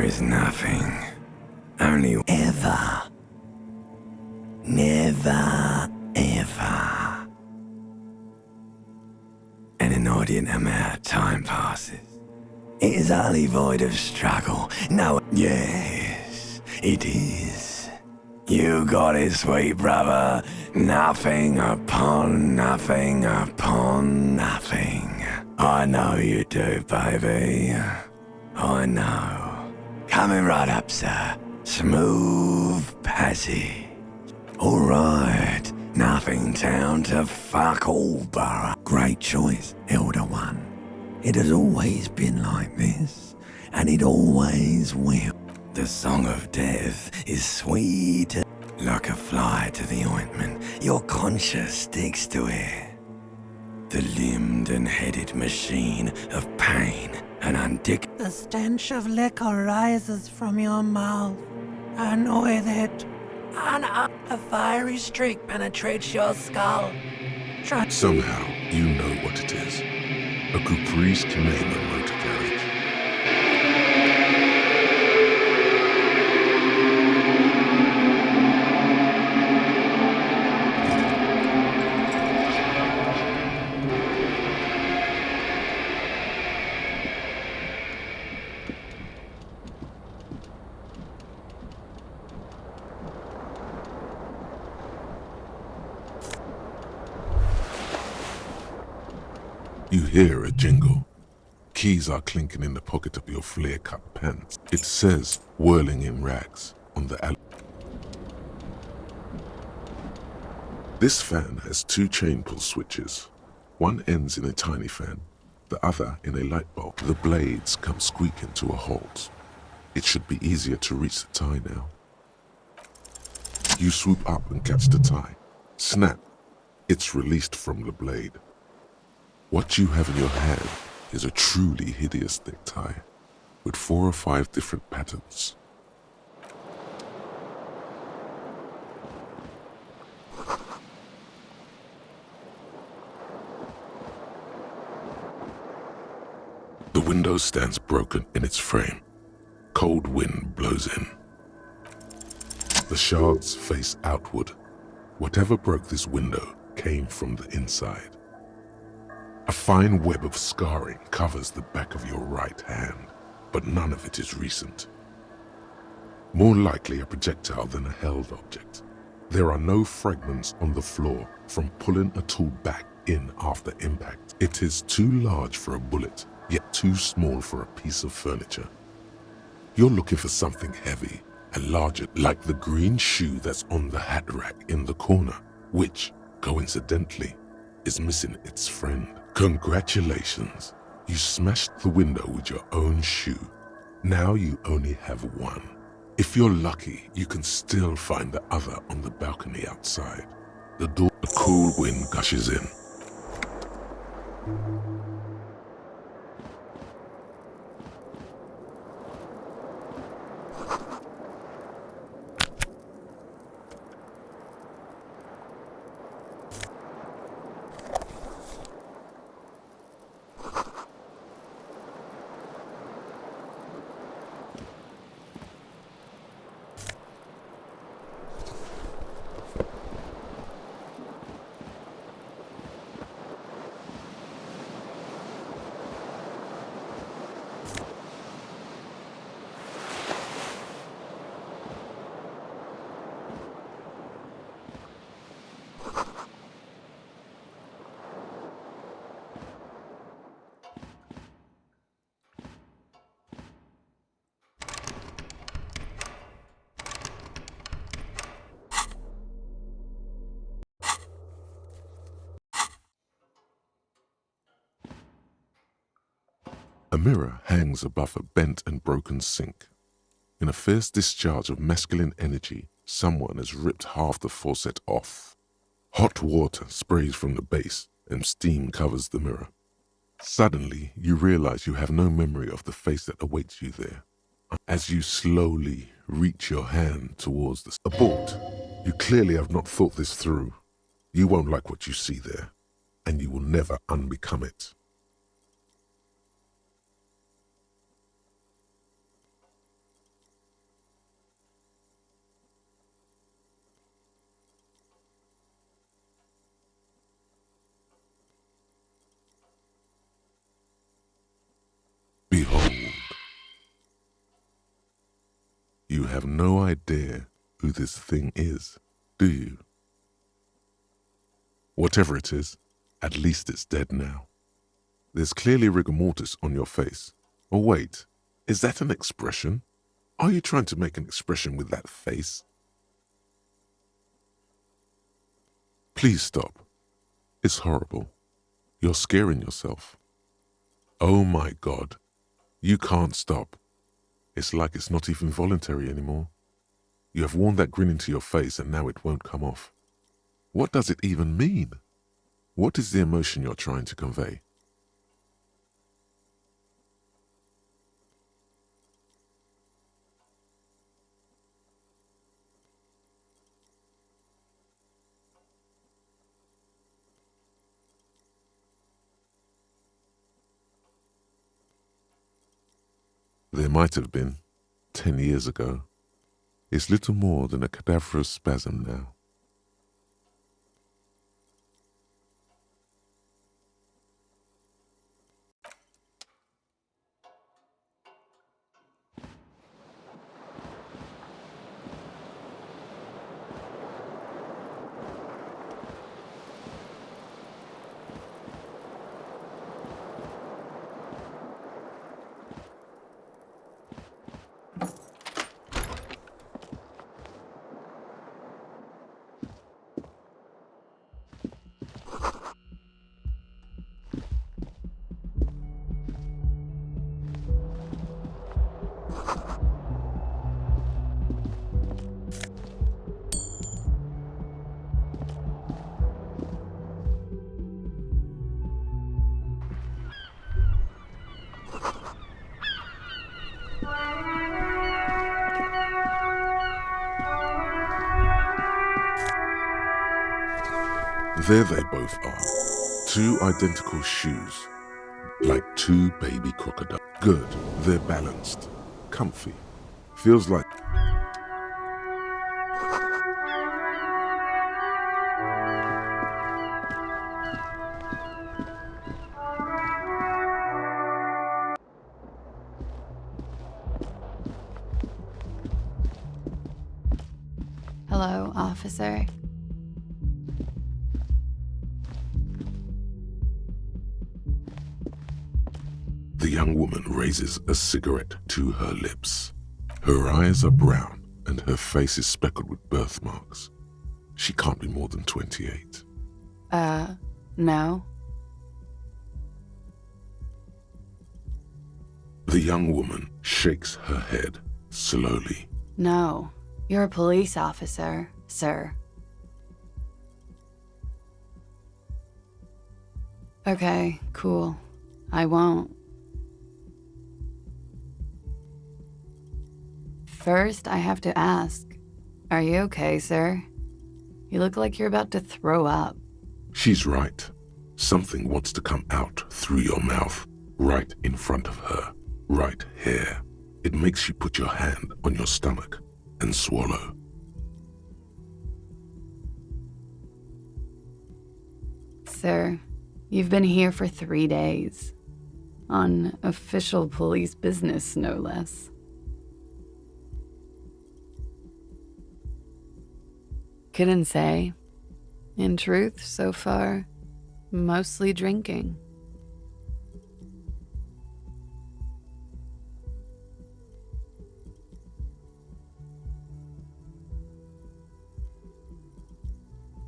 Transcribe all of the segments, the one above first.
There is nothing. Only ever. Never, ever. An inordinate amount of time passes. It is utterly void of struggle. No, yes, it is. You got it, sweet brother. Nothing upon nothing upon nothing. I know you do, baby. I know. Coming right up, sir. Smooth passage. All right. Nothing down to fuck all borough. Great choice, Elder One. It has always been like this, and it always will. The song of death is sweet like a fly to the ointment. Your conscience sticks to it. The limbed and headed machine of pain and The stench of liquor rises from your mouth, and with it, a fiery streak penetrates your skull. Somehow, you know what it is. A Caprice Cayman motor carriage. You hear a jingle. Keys are clinking in the pocket of your flare-cut pants. It says, whirling in rags, on the alley. This fan has two chain pull switches. One ends in a tiny fan, the other in a light bulb. The blades come squeaking to a halt. It should be easier to reach the tie now. You swoop up and catch the tie. Snap! It's released from the blade. What you have in your hand is a truly hideous necktie with 4 or 5 different patterns. The window stands broken in its frame. Cold wind blows in. The shards face outward. Whatever broke this window came from the inside. A fine web of scarring covers the back of your right hand, but none of it is recent. More likely a projectile than a held object. There are no fragments on the floor from pulling a tool back in after impact. It is too large for a bullet, yet too small for a piece of furniture. You're looking for something heavy and larger, like the green shoe that's on the hat rack in the corner, which, coincidentally, is missing its friend. Congratulations, you smashed the window with your own shoe. Now you only have one. If you're lucky, you can still find the other on the balcony outside. The cool wind gushes in. A mirror hangs above a bent and broken sink. In a fierce discharge of masculine energy, someone has ripped half the faucet off. Hot water sprays from the base and steam covers the mirror. Suddenly, you realize you have no memory of the face that awaits you there. As you slowly reach your hand towards the abort, you clearly have not thought this through. You won't like what you see there, and you will never unbecome it. You have no idea who this thing is, do you? Whatever it is, at least it's dead now. There's clearly rigor mortis on your face. Or wait, is that an expression? Are you trying to make an expression with that face? Please stop. It's horrible. You're scaring yourself. Oh my God. You can't stop. It's like it's not even voluntary anymore. You have worn that grin into your face and now it won't come off. What does it even mean? What is the emotion you're trying to convey? There might have been, 10 years ago. It's little more than a cadaverous spasm now. There they both are. Two identical shoes. Like two baby crocodiles. Good. They're balanced. Comfy. Feels like... Hello, officer. The young woman raises a cigarette to her lips. Her eyes are brown and her face is speckled with birthmarks. She can't be more than 28. No. The young woman shakes her head slowly. No. You're a police officer, sir. Okay, cool. I won't. First, I have to ask, are you okay, sir? You look like you're about to throw up. She's right. Something wants to come out through your mouth, right in front of her, right here. It makes you put your hand on your stomach and swallow. Sir, you've been here for 3 days. On official police business, no less. Couldn't say. In truth, so far, mostly drinking.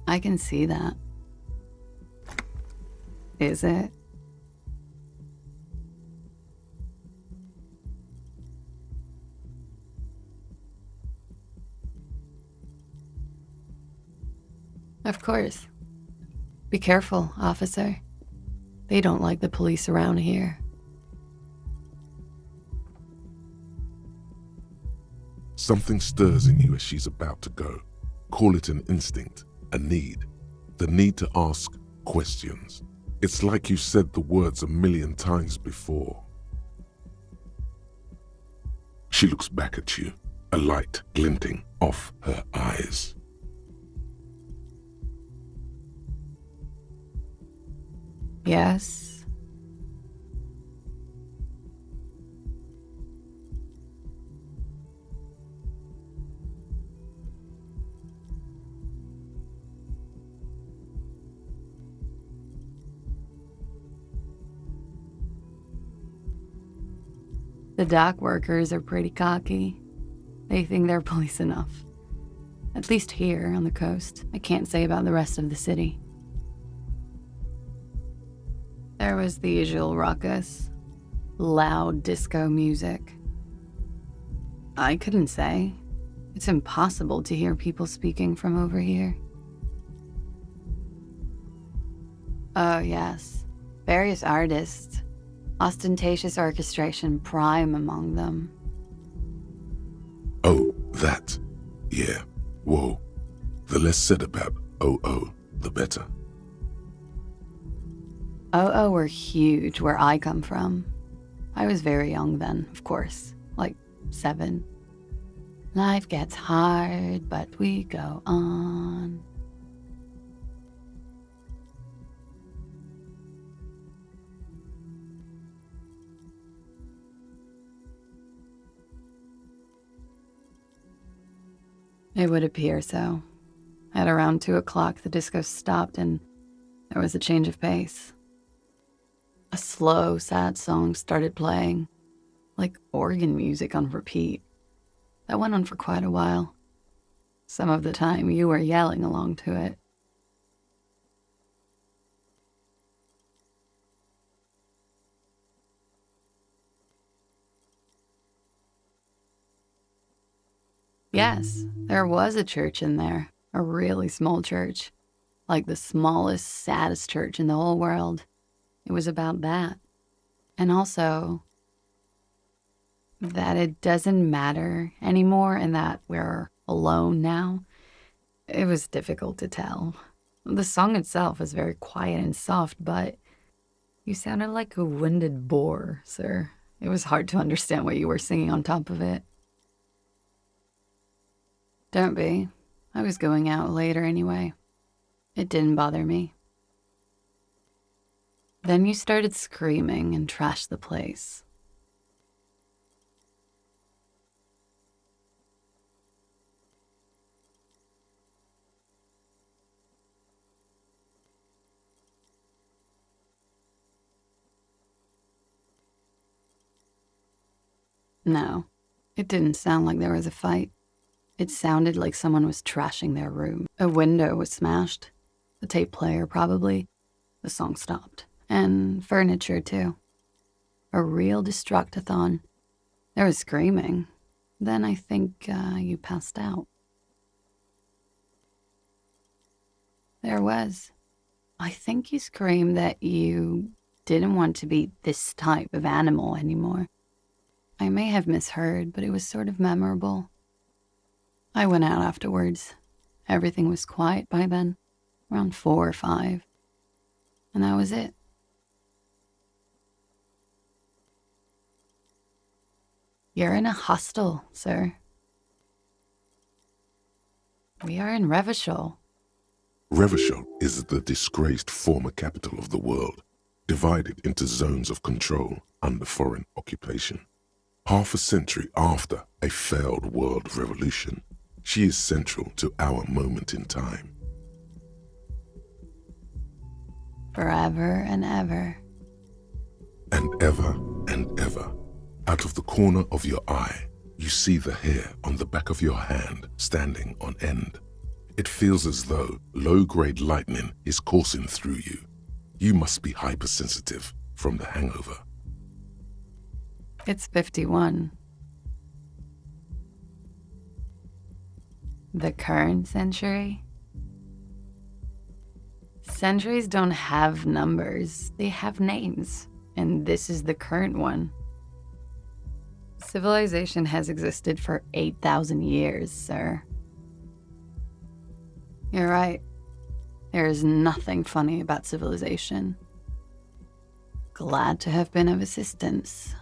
I can see that. Is it? Of course. Be careful, officer. They don't like the police around here. Something stirs in you as she's about to go. Call it an instinct, a need. The need to ask questions. It's like you've said the words 1,000,000 times before. She looks back at you, a light glinting off her eyes. Yes. The dock workers are pretty cocky. They think they're police enough. At least here on the coast. I can't say about the rest of the city. There was the usual ruckus. Loud disco music. I couldn't say. It's impossible to hear people speaking from over here. Oh, yes. Various artists. Ostentatious orchestration prime among them. Oh, that. Yeah. Whoa. The less said about OO, the better. OO were huge where I come from. I was very young then, of course. Like 7. Life gets hard, but we go on. It would appear so. At around 2 o'clock, the disco stopped and there was a change of pace. A slow, sad song started playing, like organ music on repeat. That went on for quite a while. Some of the time, you were yelling along to it. Yes, there was a church in there, a really small church, like the smallest, saddest church in the whole world. It was about that. And also that it doesn't matter anymore and that we're alone now. It was difficult to tell. The song itself was very quiet and soft, but you sounded like a winded boar, sir. It was hard to understand what you were singing on top of it. Don't be. I was going out later anyway. It didn't bother me. Then you started screaming and trashed the place. No, it didn't sound like there was a fight. It sounded like someone was trashing their room. A window was smashed. A tape player, probably. The song stopped. And furniture, too. A real destructathon. There was screaming. Then I think you passed out. There was. I think you screamed that you didn't want to be this type of animal anymore. I may have misheard, but it was sort of memorable. I went out afterwards. Everything was quiet by then, around 4 or 5. And that was it. You're in a hostel, sir. We are in Revashol. Revashol is the disgraced former capital of the world, divided into zones of control under foreign occupation. Half a century after a failed world revolution, she is central to our moment in time. Forever and ever. And ever and ever. Out of the corner of your eye, you see the hair on the back of your hand standing on end. It feels as though low-grade lightning is coursing through you. You must be hypersensitive from the hangover. It's 51. The current century? Centuries don't have numbers, they have names, and this is the current one. Civilization has existed for 8,000 years, sir. You're right. There is nothing funny about civilization. Glad to have been of assistance.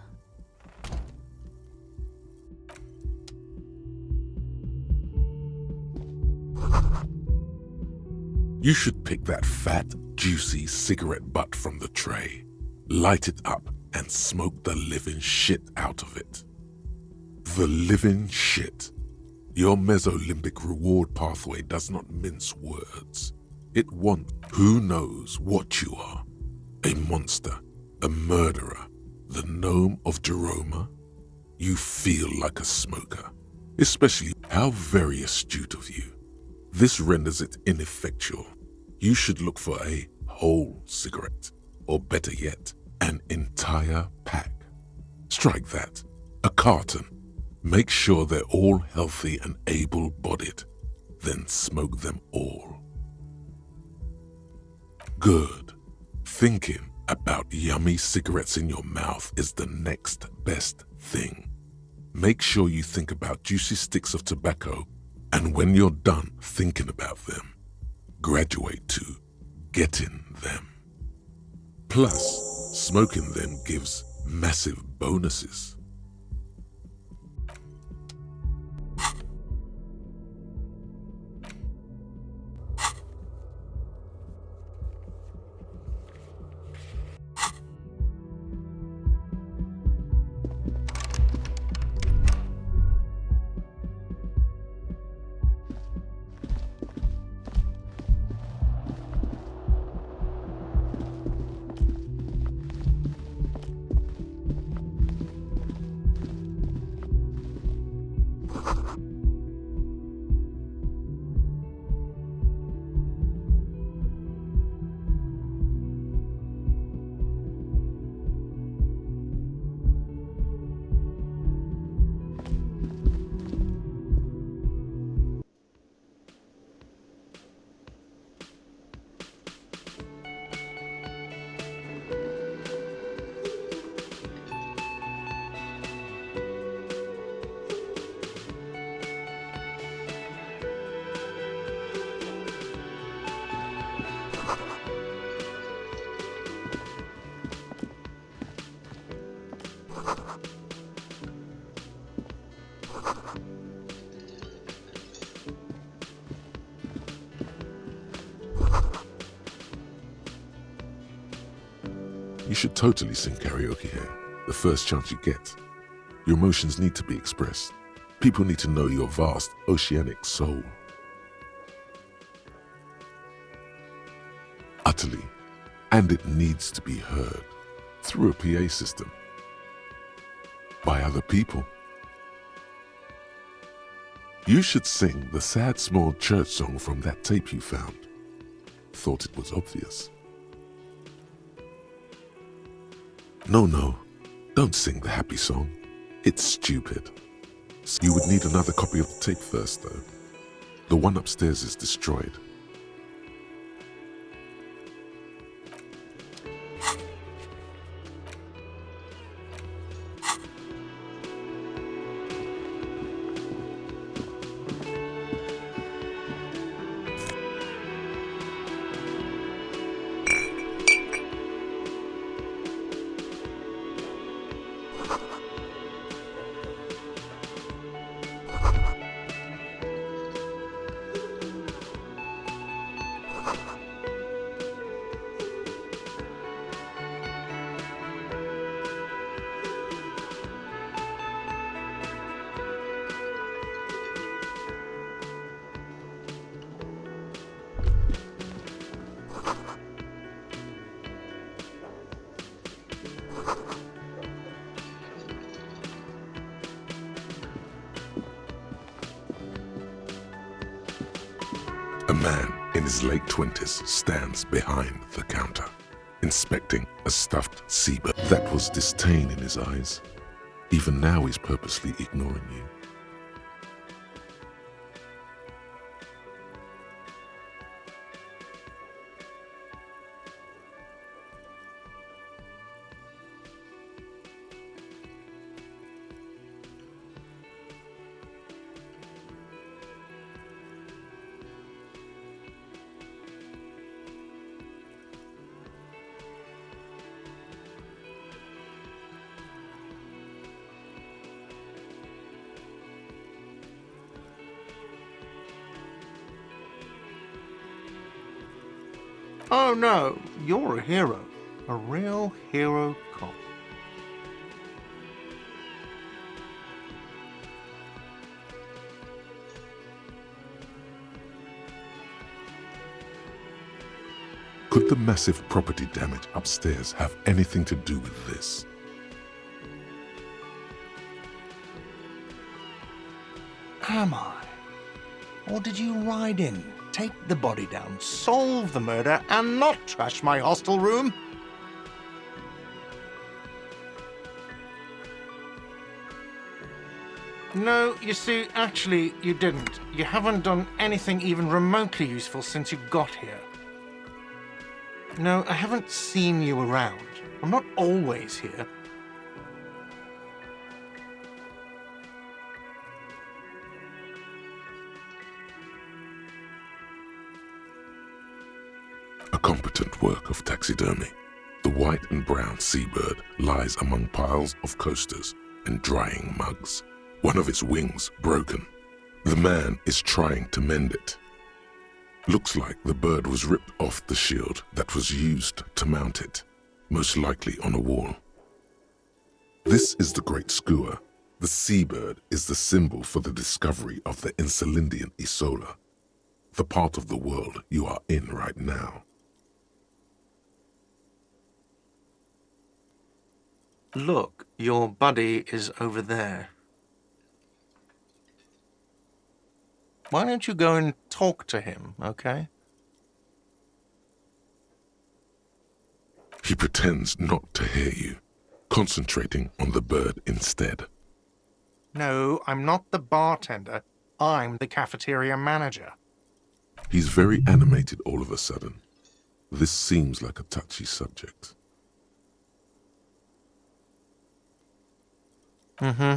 You should pick that fat, juicy cigarette butt from the tray, light it up, and smoke the living shit out of it. The living shit. Your mesolimbic reward pathway does not mince words. It wants who knows what you are. A monster, a murderer, the gnome of Jeroma, You feel like a smoker, especially how very astute of you. This renders it ineffectual. You should look for a whole cigarette, or better yet, an entire pack. Strike that, a carton. Make sure they're all healthy and able-bodied, then smoke them all. Good. Thinking about yummy cigarettes in your mouth is the next best thing. Make sure you think about juicy sticks of tobacco, and when you're done thinking about them, graduate to getting them. Plus, smoking them gives massive bonuses. You should totally sing karaoke here, the first chance you get. Your emotions need to be expressed. People need to know your vast, oceanic soul. Utterly. And it needs to be heard through a PA system. By other people. You should sing the sad small church song from that tape you found. Thought it was obvious. No, don't sing the happy song. It's stupid. You would need another copy of the tape first, though. The one upstairs is destroyed. A man in his late 20s stands behind the counter, inspecting a stuffed seabird. That was disdain in his eyes. Even now he's purposely ignoring you. Oh no, you're a hero. A real hero cop. Could the massive property damage upstairs have anything to do with this? am I? Or did you ride in, take the body down, solve the murder, and not trash my hostel room? No, you see, actually, you didn't. You haven't done anything even remotely useful since you got here. No, I haven't seen you around. I'm not always here. A competent work of taxidermy. The white and brown seabird lies among piles of coasters and drying mugs. One of its wings broken. The man is trying to mend it. Looks like the bird was ripped off the shield that was used to mount it, most likely on a wall. This is the great skua. The seabird is the symbol for the discovery of the Insulindian Isola, the part of the world you are in right now. Look, your buddy is over there. Why don't you go and talk to him, okay? He pretends not to hear you, concentrating on the bird instead. No, I'm not the bartender. I'm the cafeteria manager. He's very animated all of a sudden. This seems like a touchy subject. Mm-hmm.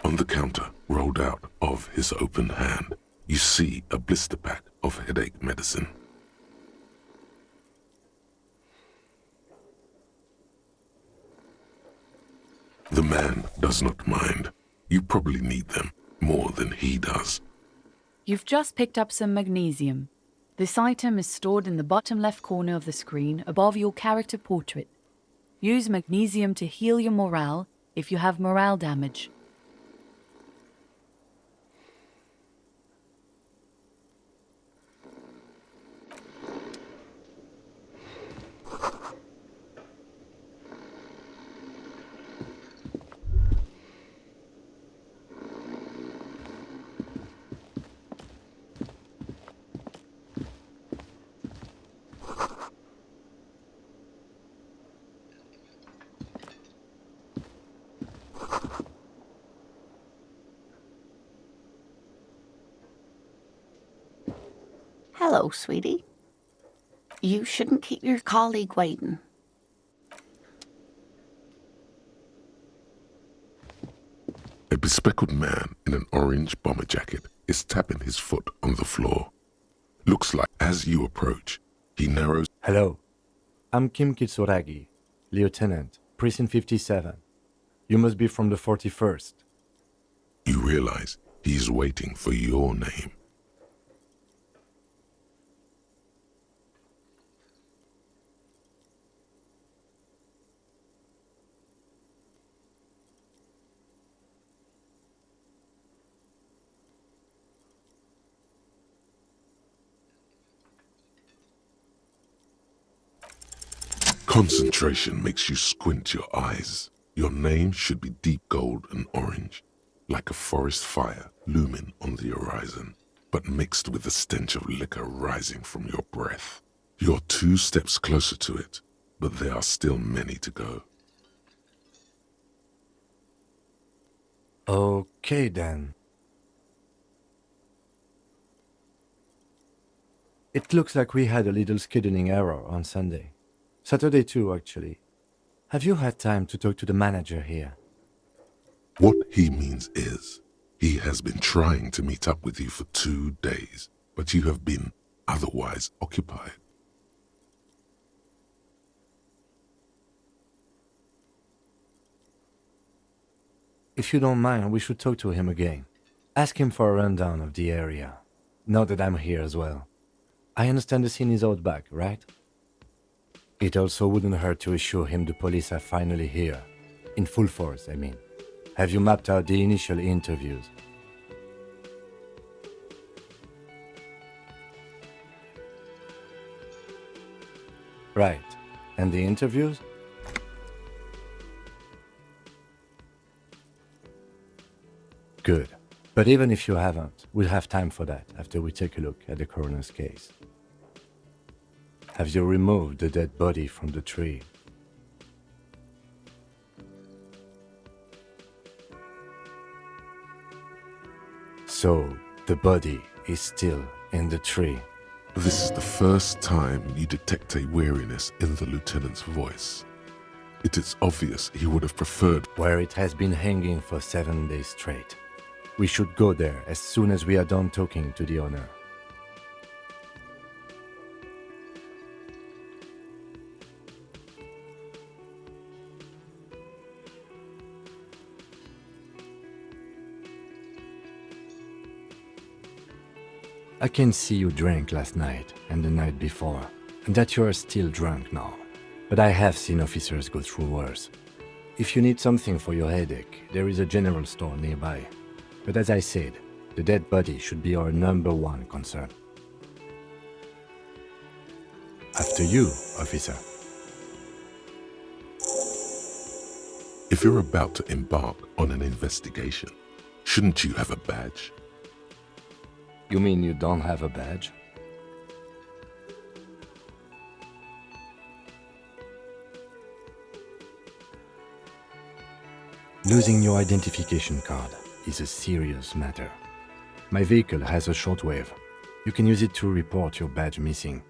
On the counter, rolled out of his open hand, you see a blister pack of headache medicine. The man does not mind. You probably need them more than he does. You've just picked up some magnesium. This item is stored in the bottom left corner of the screen above your character portrait. Use magnesium to heal your morale if you have morale damage. Hello, sweetie. You shouldn't keep your colleague waiting. A bespectacled man in an orange bomber jacket is tapping his foot on the floor. Looks like as you approach, he narrows. Hello, I'm Kim Kitsuragi, Lieutenant, Precinct 57. You must be from the 41st. You realize he is waiting for your name. Concentration makes you squint your eyes. Your name should be deep gold and orange, like a forest fire looming on the horizon, but mixed with the stench of liquor rising from your breath. You're 2 steps closer to it, but there are still many to go. Okay, then. It looks like we had a little scheduling error on Sunday. Saturday too, actually. Have you had time to talk to the manager here? What he means is, he has been trying to meet up with you for 2 days, but you have been otherwise occupied. If you don't mind, we should talk to him again. Ask him for a rundown of the area, now that I'm here as well. I understand the scene is out back, right? It also wouldn't hurt to assure him the police are finally here. In full force, I mean. Have you mapped out the initial interviews? Right. And the interviews? Good. But even if you haven't, we'll have time for that after we take a look at the coroner's case. Have you removed the dead body from the tree? So, the body is still in the tree. This is the first time you detect a weariness in the lieutenant's voice. It is obvious he would have preferred Where it has been hanging for 7 days straight. We should go there as soon as we are done talking to the owner. I can see you drank last night and the night before, and that you are still drunk now. But I have seen officers go through worse. If you need something for your headache, there is a general store nearby. But as I said, the dead body should be our #1 concern. After you, officer. if you're about to embark on an investigation, shouldn't you have a badge? You mean you don't have a badge? Losing your identification card is a serious matter. My vehicle has a shortwave. You can use it to report your badge missing.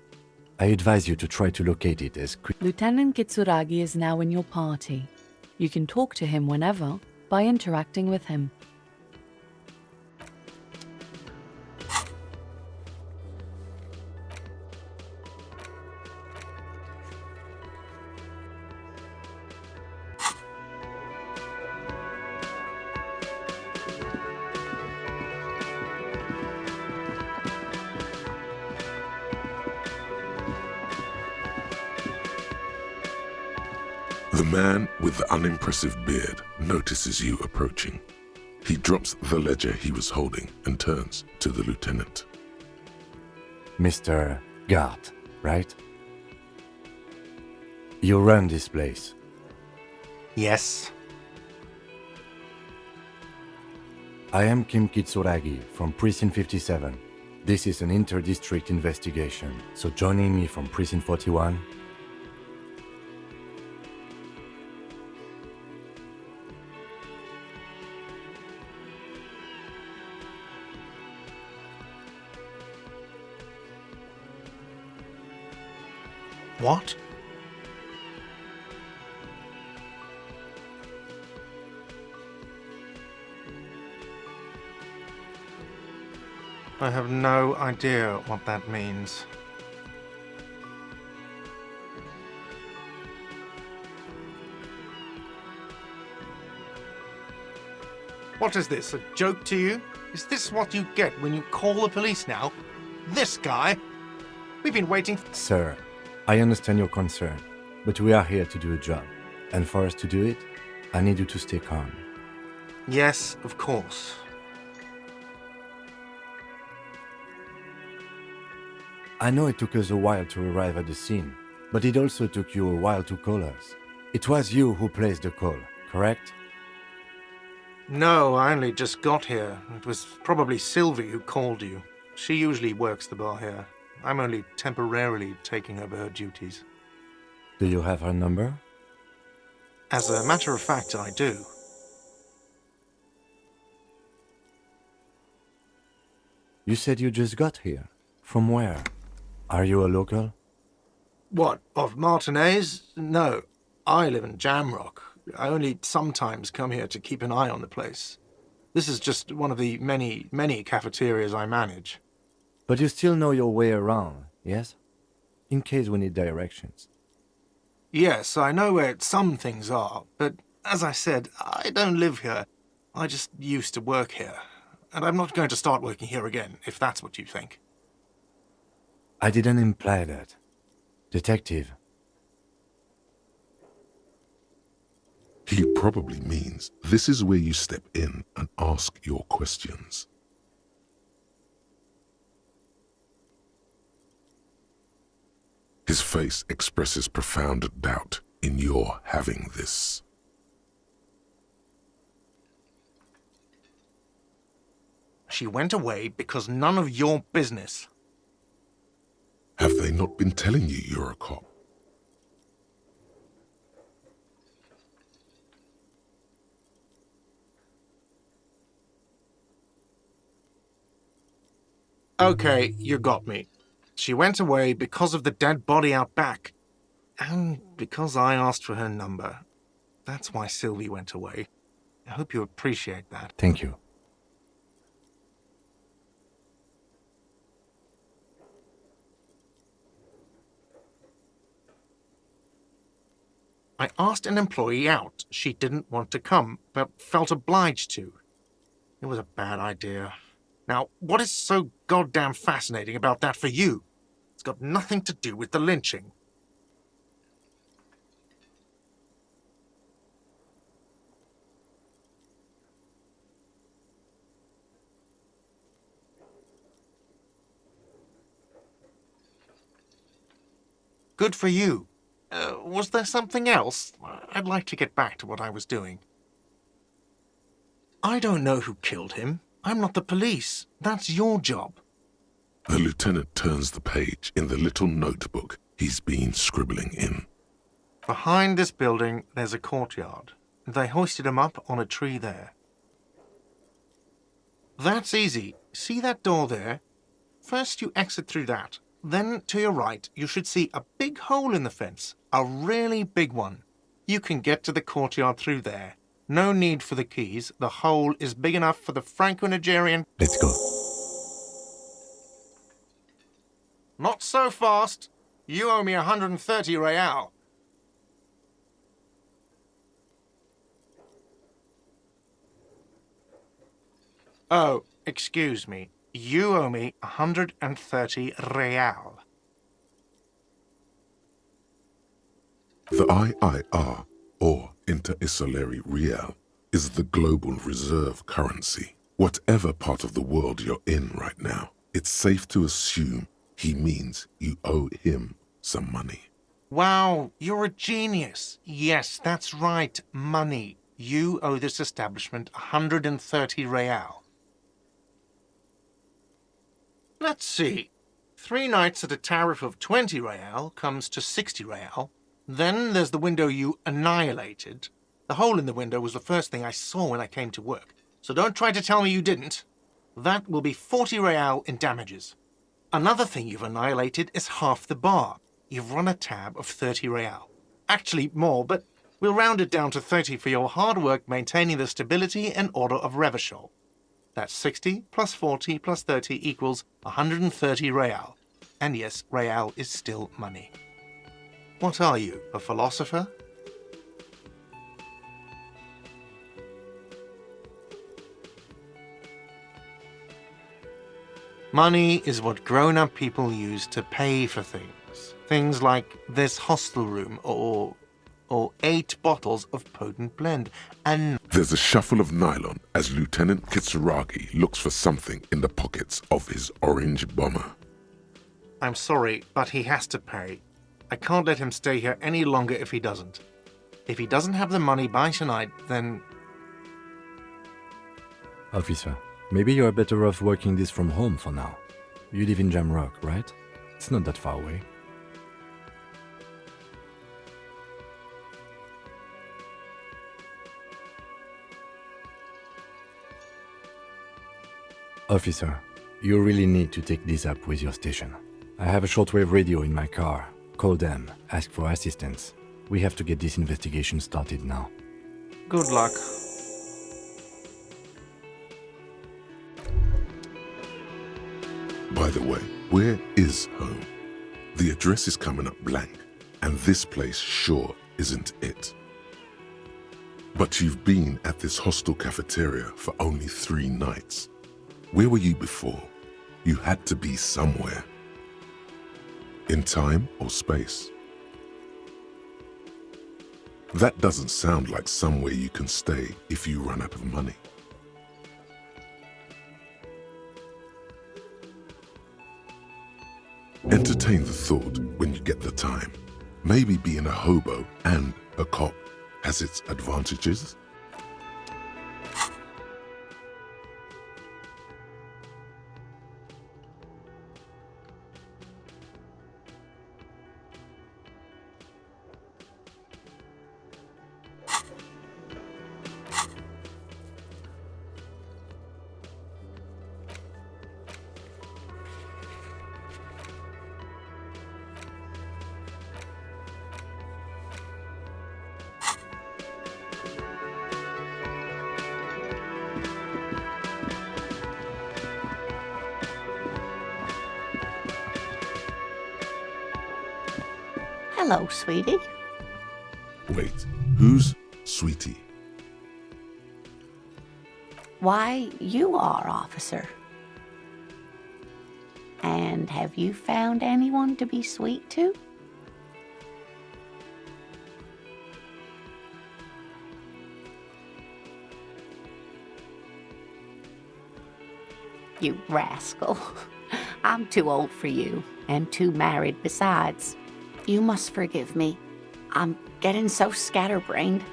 I advise you to try to locate it as quick. Lieutenant Kitsuragi is now in your party. You can talk to him whenever by interacting with him. The man with the unimpressive beard notices you approaching. He drops the ledger he was holding and turns to the lieutenant. Mr. Gart, right? You run this place. Yes. I am Kim Kitsuragi from Precinct 57. This is an inter-district investigation, so joining me from Precinct 41. What? I have no idea what that means. What is this, a joke to you? Is this what you get when you call the police now? This guy? We've been waiting. Sir, I understand your concern, but we are here to do a job. And for us to do it, I need you to stay calm. Yes, of course. I know it took us a while to arrive at the scene, but it also took you a while to call us. It was you who placed the call, correct? No, I only just got here. It was probably Sylvie who called you. She usually works the bar here. I'm only temporarily taking over her duties. Do you have her number? As a matter of fact, I do. You said you just got here. From where? Are you a local? What, of Martinez? No, I live in Jamrock. I only sometimes come here to keep an eye on the place. This is just one of the many cafeterias I manage. But you still know your way around, yes? In case we need directions. Yes, I know where some things are, but as I said, I don't live here. I just used to work here. And I'm not going to start working here again, if that's what you think. I didn't imply that. Detective, He probably means this is where you step in and ask your questions. His face expresses profound doubt in your having this. She went away because none of your business. Have they not been telling you you're a cop? Okay, you got me. She went away because of the dead body out back. And because I asked for her number. That's why Sylvie went away. I hope you appreciate that. Thank you. I asked an employee out. She didn't want to come, but felt obliged to. It was a bad idea. Now, what is so goddamn fascinating about that for you? It's got nothing to do with the lynching. Good for you. Was there something else? I'd like to get back to what I was doing. I don't know who killed him. I'm not the police. That's your job. The lieutenant turns the page in the little notebook he's been scribbling in. Behind this building, there's a courtyard. They hoisted him up on a tree there. That's easy. See that door there? First you exit through that. Then, to your right, you should see a big hole in the fence. A really big one. You can get to the courtyard through there. No need for the keys. The hole is big enough for the Franco-Nigerian... Let's go. Not so fast. You owe me 130 real. Oh, excuse me. You owe me 130 real. The IIR, or Inter-Isolary Real, is the global reserve currency. Whatever part of the world you're in right now, it's safe to assume he means you owe him some money. Wow, you're a genius. Yes, that's right, money. You owe this establishment 130 real. Let's see. 3 nights at a tariff of 20 real comes to 60 real. Then there's the window you annihilated. The hole in the window was the first thing I saw when I came to work. So don't try to tell me you didn't. That will be 40 real in damages. Another thing you've annihilated is half the bar. You've run a tab of 30 real. Actually more, but we'll round it down to 30 for your hard work maintaining the stability and order of Revashol. That's 60 plus 40 plus 30 equals 130 real. And yes, real is still money. What are you, a philosopher? Money is what grown-up people use to pay for things. Things like this hostel room or 8 bottles of potent blend. And there's a shuffle of nylon as Lieutenant Kitsuragi looks for something in the pockets of his orange bomber. I'm sorry, but he has to pay. I can't let him stay here any longer if he doesn't. If he doesn't have the money by tonight, then... Officer, maybe you're better off working this from home for now. You live in Jamrock, right? It's not that far away. Officer, you really need to take this up with your station. I have a shortwave radio in my car. Call them, ask for assistance. We have to get this investigation started now. Good luck. By the way, where is home? The address is coming up blank, and this place sure isn't it. But you've been at this hostel cafeteria for only 3 nights. Where were you before? You had to be somewhere. In time or space? That doesn't sound like somewhere you can stay if you run out of money. Entertain the thought when you get the time. Maybe being a hobo and a cop has its advantages. Hello, sweetie. Wait, who's Sweetie? Why, you are, officer. And have you found anyone to be sweet to? You rascal. I'm too old for you, and too married besides. You must forgive me. I'm getting so scatterbrained.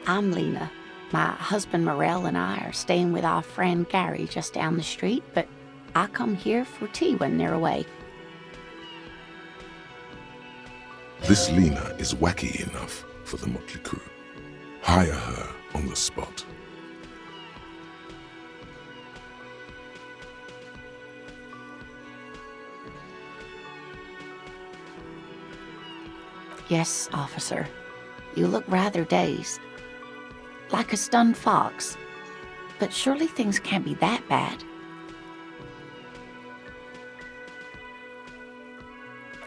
I'm Lena. My husband Morel and I are staying with our friend Gary just down the street, but I come here for tea when they're away. This Lena is wacky enough for the motley crew. Hire her on the spot. Yes, officer. You look rather dazed. Like a stunned fox. But surely things can't be that bad.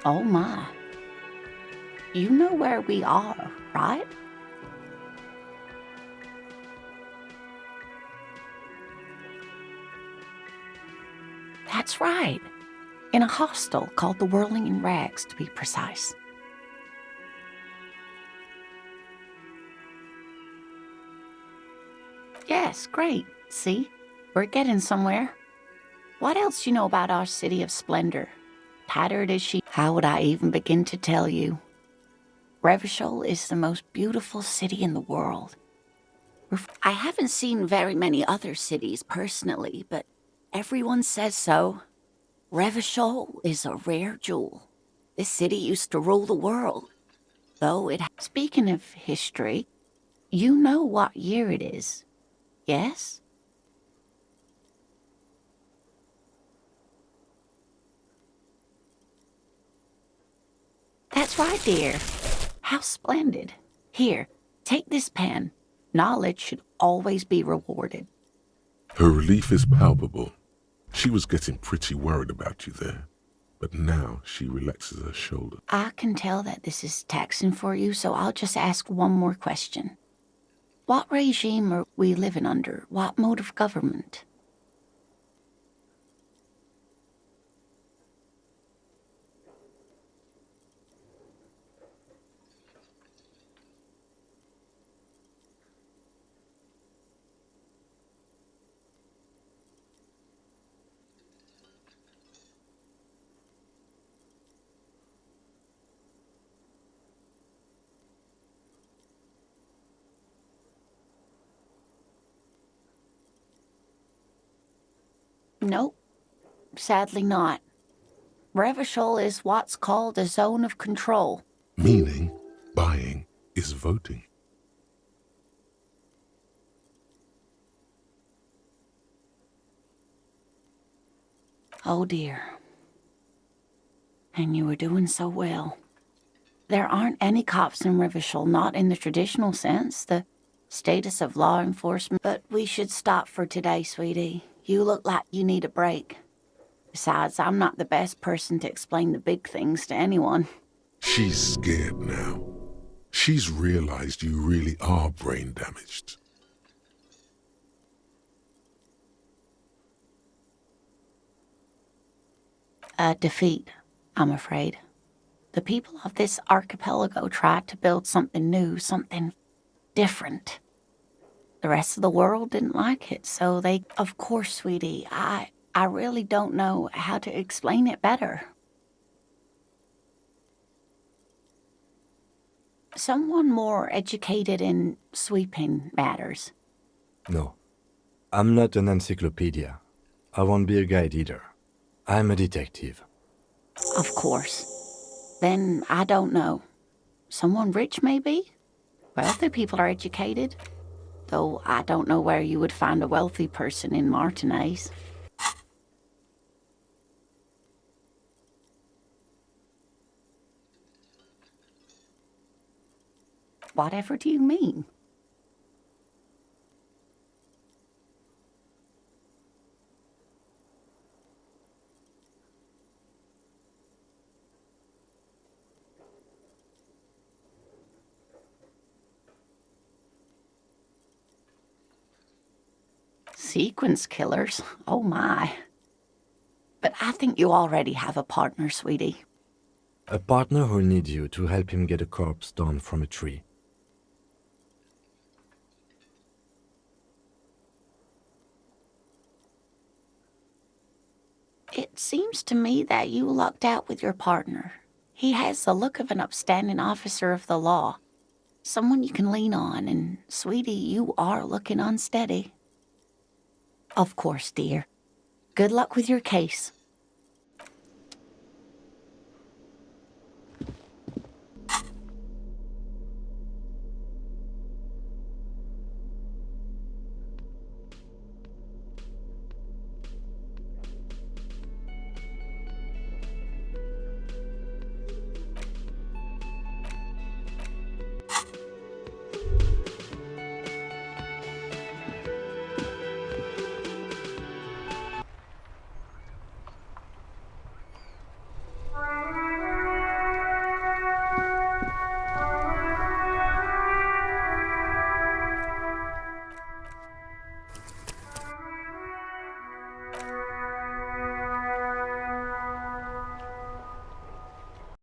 Oh my. You know where we are, right? That's right. In a hostel called the Whirling in Rags, to be precise. Yes, great. See? We're getting somewhere. What else do you know about our city of splendor? Tattered as she... How would I even begin to tell you? Revashol is the most beautiful city in the world. I haven't seen very many other cities personally, but everyone says so. Revashol is a rare jewel. This city used to rule the world, though it... Speaking of history, you know what year it is. Yes? That's right, dear. How splendid. Here, take this pen. Knowledge should always be rewarded. Her relief is palpable. She was getting pretty worried about you there, but now she relaxes her shoulder. I can tell that this is taxing for you, so I'll just ask one more question. What regime are we living under? What mode of government? Nope, sadly not. Revashol is what's called a zone of control. Meaning, buying is voting. Oh dear. And you were doing so well. There aren't any cops in Revashol, not in the traditional sense, the status of law enforcement. But we should stop for today, sweetie. You look like you need a break. Besides, I'm not the best person to explain the big things to anyone. She's scared now. She's realized you really are brain damaged. A defeat, I'm afraid. The people of this archipelago tried to build something new, something different. The rest of the world didn't like it, so they... Of course, sweetie, I really don't know how to explain it better. Someone more educated in sweeping matters. No. I'm not an encyclopedia. I won't be a guide either. I'm a detective. Of course. Then I don't know. Someone rich, maybe? Wealthy people are educated. Though I don't know where you would find a wealthy person in Martinez. Whatever do you mean? Sequence killers? Oh my. But I think you already have a partner, sweetie. A partner who'll need you to help him get a corpse down from a tree. It seems to me that you lucked out with your partner. He has the look of an upstanding officer of the law. Someone you can lean on, and sweetie, you are looking unsteady. Of course, dear. Good luck with your case.